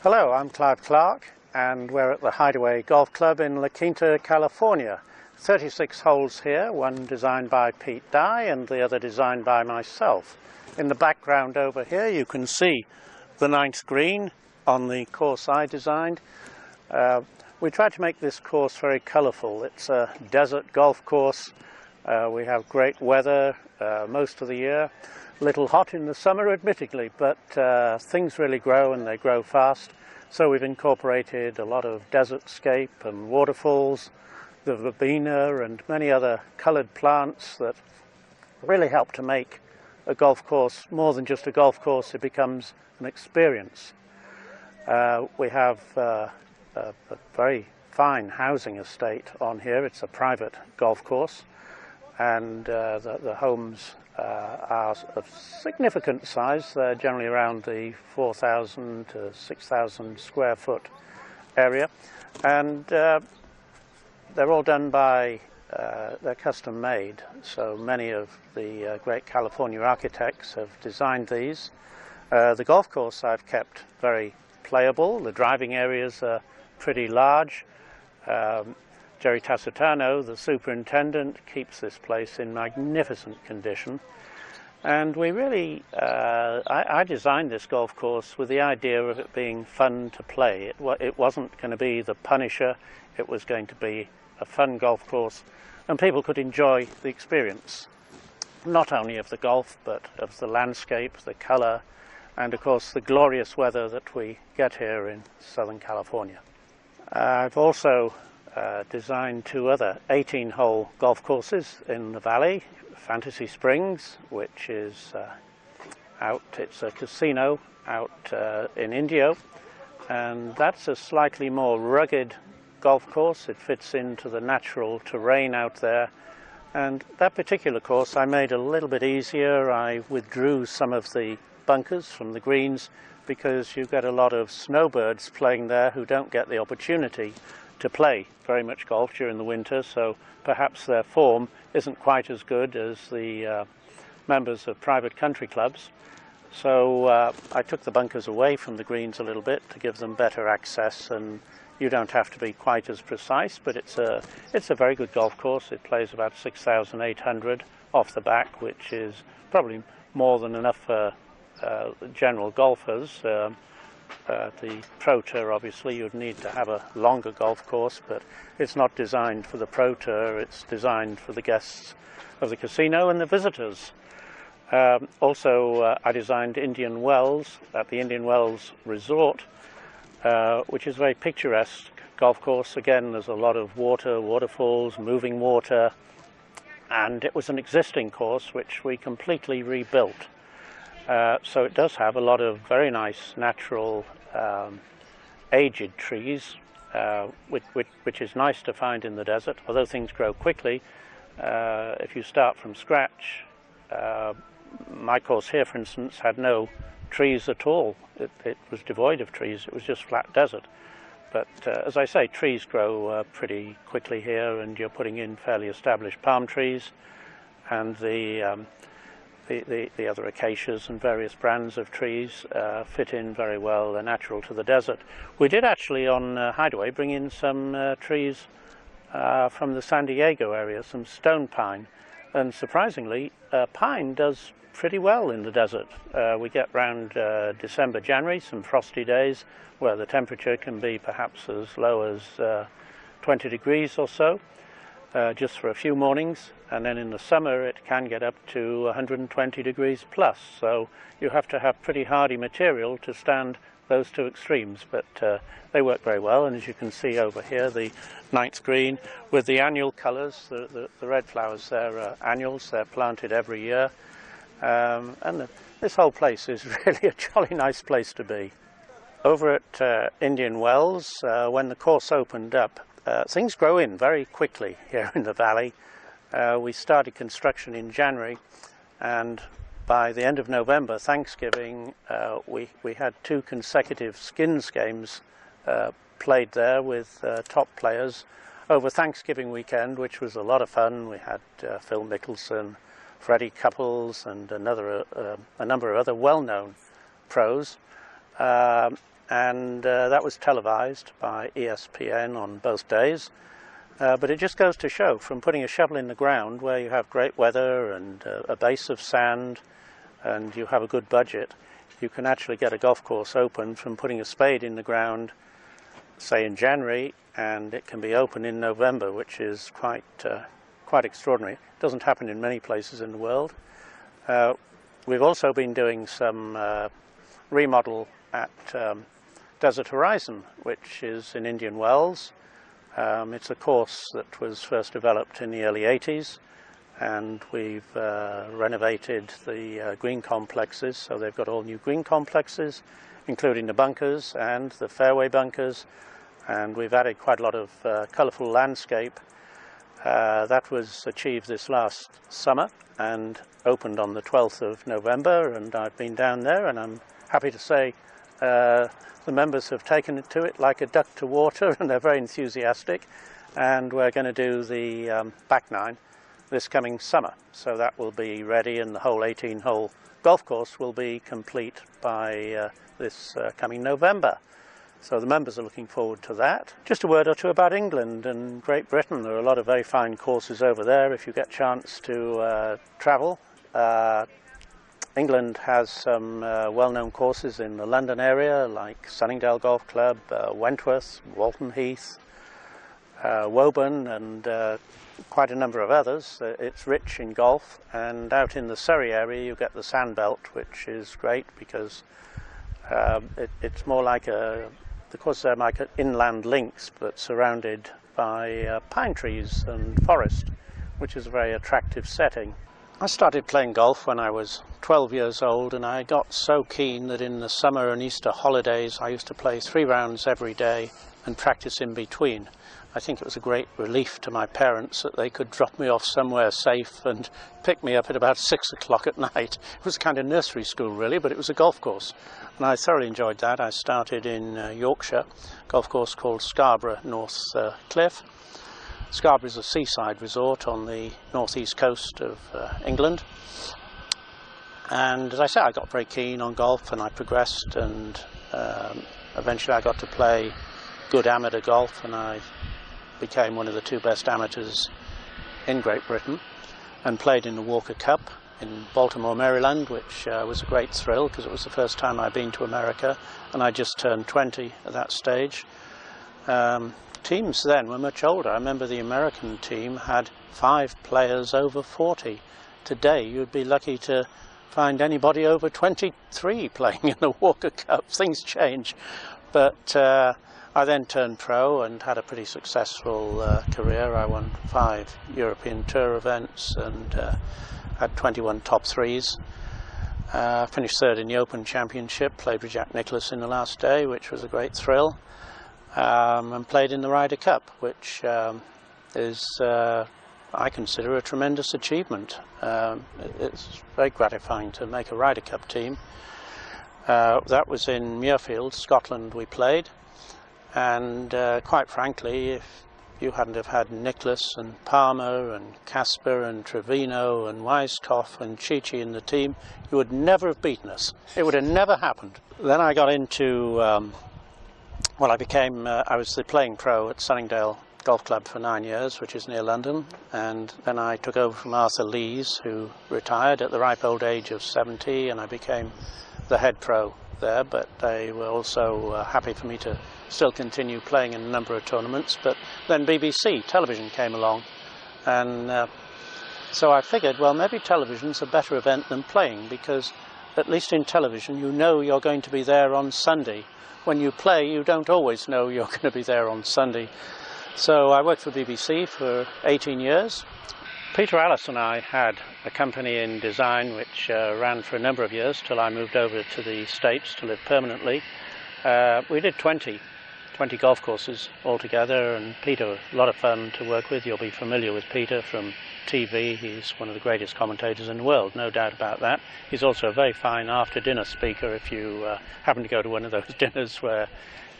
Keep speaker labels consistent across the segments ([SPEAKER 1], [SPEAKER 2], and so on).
[SPEAKER 1] Hello, I'm Clive Clark and we're at the Hideaway Golf Club in La Quinta, California. 36 holes here, one designed by Pete Dye and the other designed by myself. In the background over here you can see the ninth green on the course I designed. We tried to make this course very colourful. It's a desert golf course. We have great weather most of the year. A little hot in the summer, admittedly, but things really grow and they grow fast. So we've incorporated a lot of desertscape and waterfalls, the verbena and many other coloured plants that really help to make a golf course more than just a golf course. It becomes an experience. We have a very fine housing estate on here. It's a private golf course, and the homes are of significant size. They're generally around the 4,000 to 6,000 square foot area, and they're all done by, they're custom made. So many of the great California architects have designed these. The golf course I've kept very playable. The driving areas are pretty large. Jerry Tassitano, the superintendent, keeps this place in magnificent condition. And we really, I designed this golf course with the idea of it being fun to play. It wasn't going to be the Punisher, it was going to be a fun golf course, and people could enjoy the experience, not only of the golf, but of the landscape, the colour, and of course the glorious weather that we get here in Southern California. I've also designed two other 18-hole golf courses in the valley. Fantasy Springs, which is it's a casino out in Indio, and that's a slightly more rugged golf course. It fits into the natural terrain out there, and that particular course I made a little bit easier. I withdrew some of the bunkers from the greens because you get a lot of snowbirds playing there who don't get the opportunity to play very much golf during the winter, so perhaps their form isn't quite as good as the members of private country clubs. So I took the bunkers away from the greens a little bit to give them better access, and you don't have to be quite as precise, but it's a very good golf course. It plays about 6,800 off the back, which is probably more than enough for general golfers. The Pro Tour, obviously, you'd need to have a longer golf course, but it's not designed for the Pro Tour, it's designed for the guests of the casino and the visitors. Also, I designed Indian Wells at the Indian Wells Resort, which is a very picturesque golf course. Again, there's a lot of water, waterfalls, moving water, and it was an existing course which we completely rebuilt. So it does have a lot of very nice natural aged trees, which is nice to find in the desert. Although things grow quickly, if you start from scratch, my course here, for instance, had no trees at all. It was devoid of trees. It was just flat desert. But as I say, trees grow pretty quickly here, and you're putting in fairly established palm trees, and the other acacias and various brands of trees fit in very well. They're natural to the desert. We did actually on Hideaway bring in some trees from the San Diego area, some stone pine, and surprisingly pine does pretty well in the desert. We get around December, January, some frosty days where the temperature can be perhaps as low as 20 degrees or so. Just for a few mornings, and then in the summer it can get up to 120 degrees plus, so you have to have pretty hardy material to stand those two extremes, but they work very well. And as you can see over here, the ninth green with the annual colours, the red flowers, they're annuals, they're planted every year, and this whole place is really a jolly nice place to be. Over at Indian Wells, when the course opened up, things grow in very quickly here in the valley. We started construction in January, and by the end of November, Thanksgiving, we had 2 consecutive skins games played there with top players over Thanksgiving weekend, which was a lot of fun. We had Phil Mickelson, Freddie Couples, and a number of other well-known pros. and that was televised by ESPN on both days. But it just goes to show, from putting a shovel in the ground where you have great weather and a base of sand and you have a good budget, you can actually get a golf course open from putting a spade in the ground, say in January, and it can be open in November, which is quite extraordinary. It doesn't happen in many places in the world. We've also been doing some remodel at Desert Horizon, which is in Indian Wells. It's a course that was first developed in the early 80s, and we've renovated the green complexes, so they've got all new green complexes, including the bunkers and the fairway bunkers, and we've added quite a lot of colourful landscape. That was achieved this last summer and opened on the 12th of November, and I've been down there, and I'm happy to say the members have taken to it like a duck to water, and they're very enthusiastic, and we're going to do the back nine this coming summer, so that will be ready, and the whole 18-hole golf course will be complete by this coming November. So the members are looking forward to that. Just a word or two about England and Great Britain. There are a lot of very fine courses over there if you get a chance to travel. England has some well-known courses in the London area, like Sunningdale Golf Club, Wentworth, Walton Heath, Woburn, and quite a number of others. It's rich in golf, and out in the Surrey area you get the Sandbelt, which is great because it's more like the courses are like inland links, but surrounded by pine trees and forest, which is a very attractive setting. I started playing golf when I was 12 years old, and I got so keen that in the summer and Easter holidays I used to play 3 rounds every day and practice in between. I think it was a great relief to my parents that they could drop me off somewhere safe and pick me up at about 6 o'clock at night. It was kind of nursery school really, but it was a golf course, and I thoroughly enjoyed that. I started in Yorkshire, a golf course called Scarborough North Cliff. Scarborough is a seaside resort on the northeast coast of England, and as I said, I got very keen on golf, and I progressed, and eventually I got to play good amateur golf, and I became one of the 2 best amateurs in Great Britain, and played in the Walker Cup in Baltimore, Maryland, which was a great thrill because it was the first time I'd been to America, and I just turned 20 at that stage. Teams then were much older. I remember the American team had 5 players over 40. Today you'd be lucky to find anybody over 23 playing in the Walker Cup. Things change. But I then turned pro and had a pretty successful career. I won 5 European Tour events and had 21 top 3s. Finished 3rd in the Open Championship, played with Jack Nicklaus in the last day, which was a great thrill. And played in the Ryder Cup, which is, I consider, a tremendous achievement. It's very gratifying to make a Ryder Cup team. That was in Muirfield, Scotland, we played, and quite frankly, if you hadn't have had Nicklaus and Palmer and Casper and Trevino and Weiskopf and Chichi in the team, you would never have beaten us. It would have never happened. Then I got into well, I was the playing pro at Sunningdale Golf Club for 9 years, which is near London, and then I took over from Arthur Lees, who retired at the ripe old age of 70, and I became the head pro there, but they were also happy for me to still continue playing in a number of tournaments. But then BBC television came along, and so I figured, well, maybe television's a better event than playing, because at least in television you know you're going to be there on Sunday. When you play, you don't always know you're going to be there on Sunday. So I worked for BBC for 18 years. Peter Allis and I had a company in design which ran for a number of years till I moved over to the States to live permanently. We did 20 golf courses altogether, and Peter, a lot of fun to work with. You'll be familiar with Peter from TV. He's one of the greatest commentators in the world, no doubt about that. He's also a very fine after-dinner speaker. If you happen to go to one of those dinners where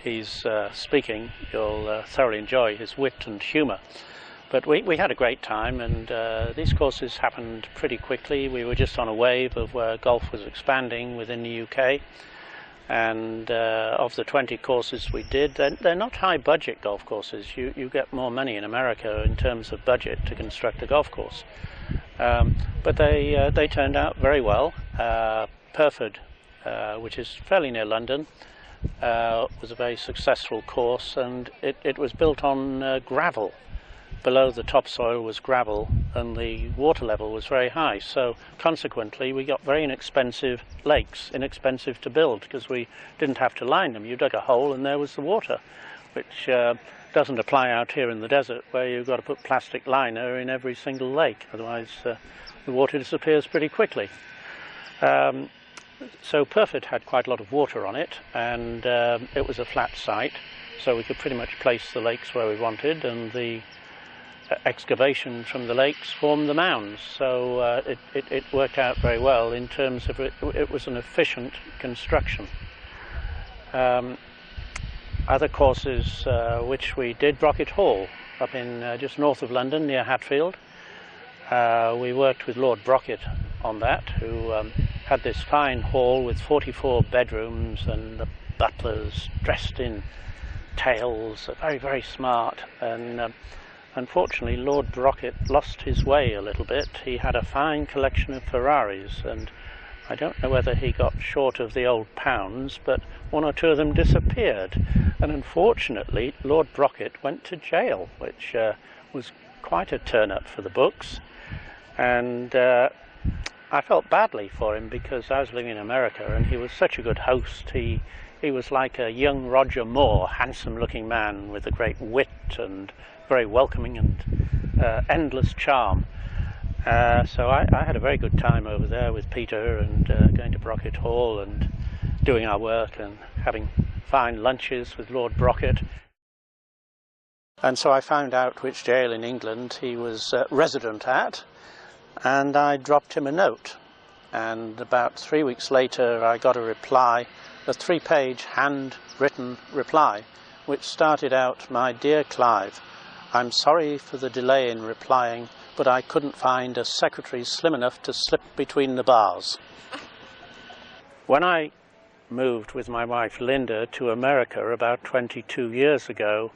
[SPEAKER 1] he's speaking, you'll thoroughly enjoy his wit and humour. But we had a great time, and these courses happened pretty quickly. We were just on a wave of where golf was expanding within the UK. And of the 20 courses we did, they're not high budget golf courses. You get more money in America in terms of budget to construct a golf course. But they turned out very well. Perford, which is fairly near London, was a very successful course, and it was built on gravel. Below the topsoil was gravel, and the water level was very high, so consequently we got very inexpensive lakes, inexpensive to build, because we didn't have to line them. You dug a hole and there was the water, which doesn't apply out here in the desert, where you've got to put plastic liner in every single lake, otherwise the water disappears pretty quickly. So Perford had quite a lot of water on it, and it was a flat site, so we could pretty much place the lakes where we wanted, and the excavation from the lakes formed the mounds, so it worked out very well in terms of it was an efficient construction. Other courses which we did, Brocket Hall up in just north of London near Hatfield. We worked with Lord Brocket on that, who had this fine hall with 44 bedrooms, and the butlers dressed in tails, very, very smart, and unfortunately, Lord Brocket lost his way a little bit. He had a fine collection of Ferraris, and I don't know whether he got short of the old pounds, but one or two of them disappeared. And unfortunately, Lord Brocket went to jail, which was quite a turn-up for the books. And I felt badly for him, because I was living in America, and he was such a good host. He was like a young Roger Moore, handsome-looking man with a great wit and very welcoming and endless charm. So I had a very good time over there with Peter, and going to Brocket Hall and doing our work and having fine lunches with Lord Brocket. And so I found out which jail in England he was resident at, and I dropped him a note. And about 3 weeks later I got a reply, a 3-page handwritten reply, which started out, "My dear Clive, I'm sorry for the delay in replying, but I couldn't find a secretary slim enough to slip between the bars." When I moved with my wife Linda to America about 22 years ago,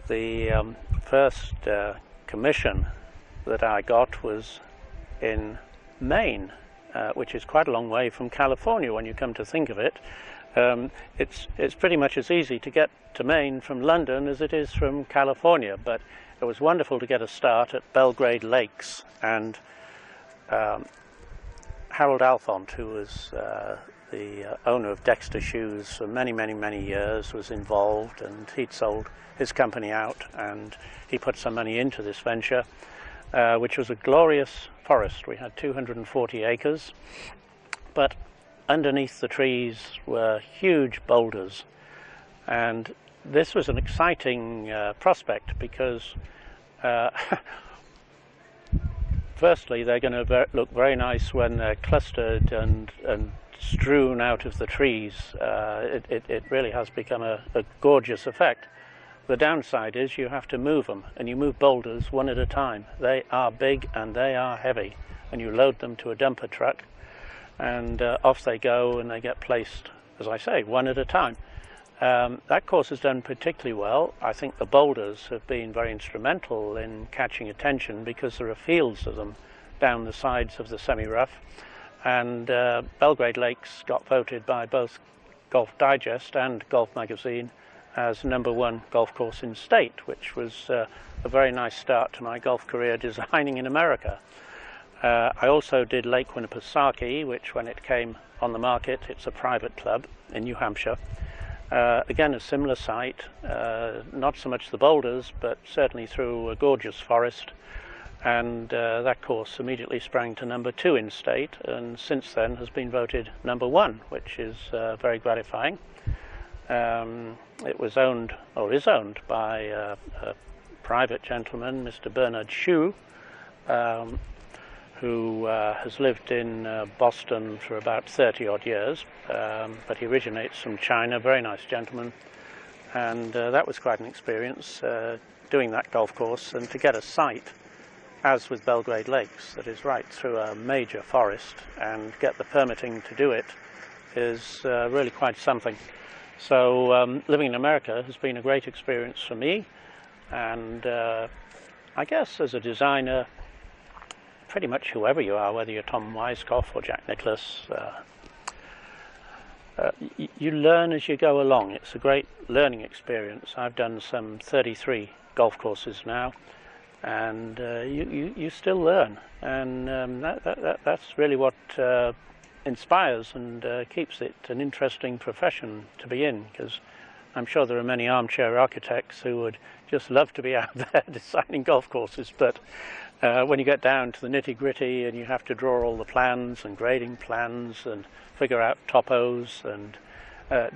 [SPEAKER 1] the first commission that I got was in Maine, which is quite a long way from California when you come to think of it. It's pretty much as easy to get to Maine from London as it is from California, but it was wonderful to get a start at Belgrade Lakes, and Harold Alphont, who was the owner of Dexter Shoes for many, many, many years, was involved, and he'd sold his company out, and he put some money into this venture, which was a glorious forest. We had 240 acres, but underneath the trees were huge boulders, and this was an exciting prospect, because firstly, they're going to look very nice when they're clustered and strewn out of the trees. It really has become a gorgeous effect. The downside is you have to move them, and you move boulders one at a time. They are big and they are heavy, and you load them to a dumper truck, and off they go, and they get placed, as I say, one at a time. That course has done particularly well. I think the boulders have been very instrumental in catching attention, because there are fields of them down the sides of the semi-rough, and Belgrade Lakes got voted by both Golf Digest and Golf Magazine as #1 golf course in state, which was a very nice start to my golf career designing in America. I also did Lake Winnipesaukee, which when it came on the market, it's a private club in New Hampshire. Again, a similar site, not so much the boulders, but certainly through a gorgeous forest, and that course immediately sprang to #2 in state, and since then has been voted #1, which is very gratifying. It was owned, or is owned, by a private gentleman, Mr. Bernard Shue, who has lived in Boston for about 30 odd years, but he originates from China, very nice gentleman, and that was quite an experience doing that golf course, and to get a site, as with Belgrade Lakes, that is right through a major forest, and get the permitting to do it is really quite something. So living in America has been a great experience for me, and I guess as a designer, pretty much whoever you are, whether you're Tom Weiskopf or Jack Nicklaus, you learn as you go along. It's a great learning experience. I've done some 33 golf courses now, and you still learn, and that's really what inspires and keeps it an interesting profession to be in, because I'm sure there are many armchair architects who would just love to be out there designing golf courses, but when you get down to the nitty-gritty and you have to draw all the plans and grading plans and figure out topos and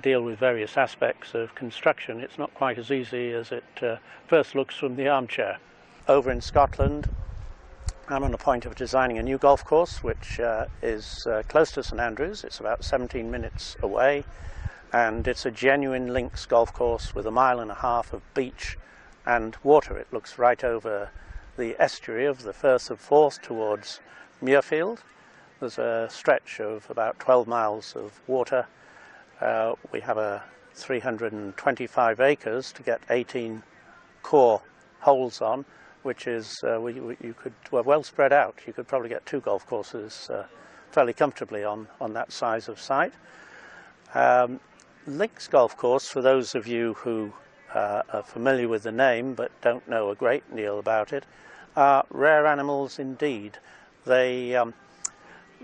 [SPEAKER 1] deal with various aspects of construction, it's not quite as easy as it first looks from the armchair. Over in Scotland, I'm on the point of designing a new golf course which is close to St Andrews. It's about 17 minutes away, and it's a genuine links golf course with 1.5 miles of beach and water. It looks right over the estuary of the Firth of Forth towards Muirfield. There's a stretch of about 12 miles of water. We have a 325 acres to get 18 core holes on, which is well spread out. You could probably get 2 golf courses fairly comfortably on that size of site. Links golf course, for those of you who are familiar with the name but don't know a great deal about it, are rare animals indeed. There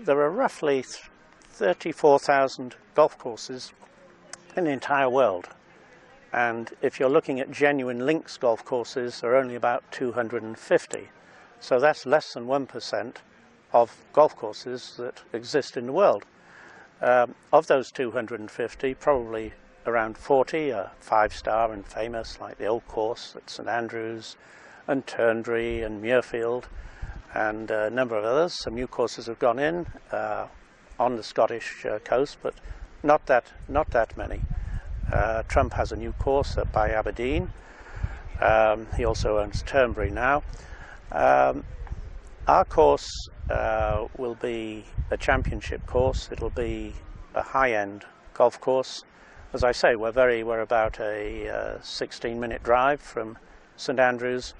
[SPEAKER 1] are roughly 34,000 golf courses in the entire world, and if you're looking at genuine links golf courses, there are only about 250. So that's less than 1% of golf courses that exist in the world. Of those 250, probably around 40 are 5-star and famous, like the old course at St Andrews and Turnberry and Muirfield, and a number of others. Some new courses have gone in on the Scottish coast, but not that many. Trump has a new course up by Aberdeen. He also owns Turnberry now. Our course will be a championship course. It'll be a high-end golf course. As I say, we're about a 16-minute drive from St Andrews,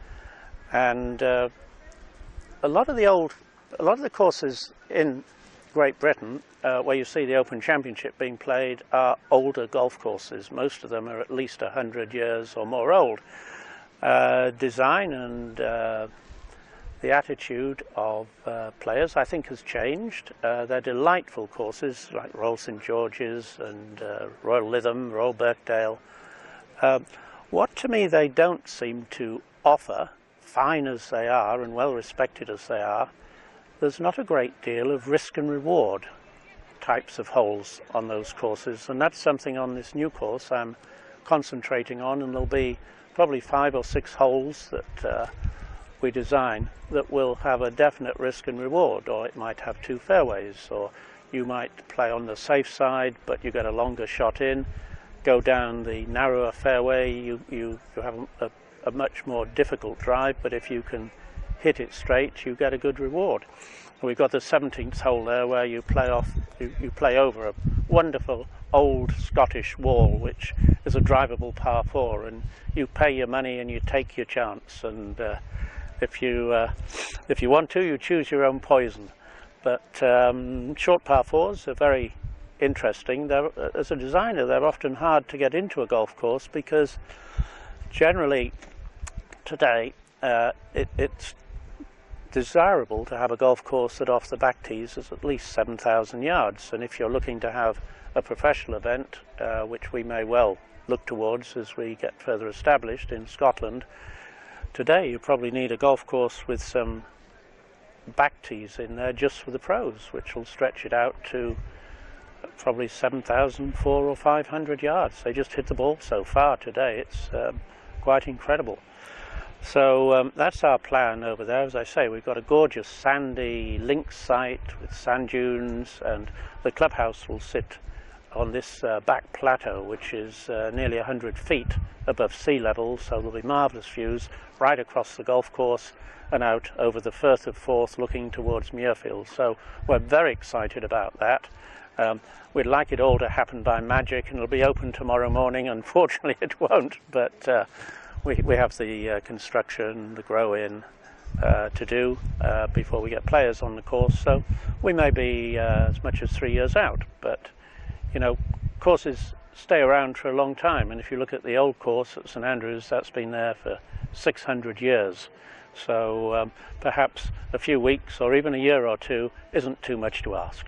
[SPEAKER 1] and a lot of the courses in Great Britain where you see the Open Championship being played are older golf courses. Most of them are at least 100 years or more old. Design and the attitude of players, I think, has changed. They're delightful courses like Royal St George's and Royal Lytham, Royal Birkdale. What to me they don't seem to offer, fine as they are and well respected as they are, there's not a great deal of risk and reward types of holes on those courses, and that's something on this new course I'm concentrating on, and there'll be probably 5 or 6 holes that we design that will have a definite risk and reward, or it might have 2 fairways, or you might play on the safe side but you get a longer shot in, go down the narrower fairway, you have a much more difficult drive, but if you can hit it straight you get a good reward. We've got the 17th hole there where you play over a wonderful old Scottish wall which is a drivable par 4, and you pay your money and you take your chance, and if you want to, you choose your own poison. But short par 4s are very interesting. As a designer, they're often hard to get into a golf course because generally today it's desirable to have a golf course that off the back tees is at least 7,000 yards, and if you're looking to have a professional event, which we may well look towards as we get further established in Scotland, today you probably need a golf course with some back tees in there just for the pros, which will stretch it out to probably 7,400 or 500 yards. They just hit the ball so far today. It's quite incredible. So that's our plan over there. As I say, we've got a gorgeous sandy links site with sand dunes, and the clubhouse will sit on this back plateau, which is nearly 100 feet above sea level, so there'll be marvellous views right across the golf course and out over the Firth of Forth looking towards Muirfield. So we're very excited about that, We'd like it all to happen by magic and it'll be open tomorrow morning. Unfortunately it won't, but we have the construction, the grow-in to do before we get players on the course, so we may be as much as 3 years out. But you know, courses stay around for a long time, and if you look at the old course at St Andrews, that's been there for 600 years. So perhaps a few weeks or even a year or two isn't too much to ask.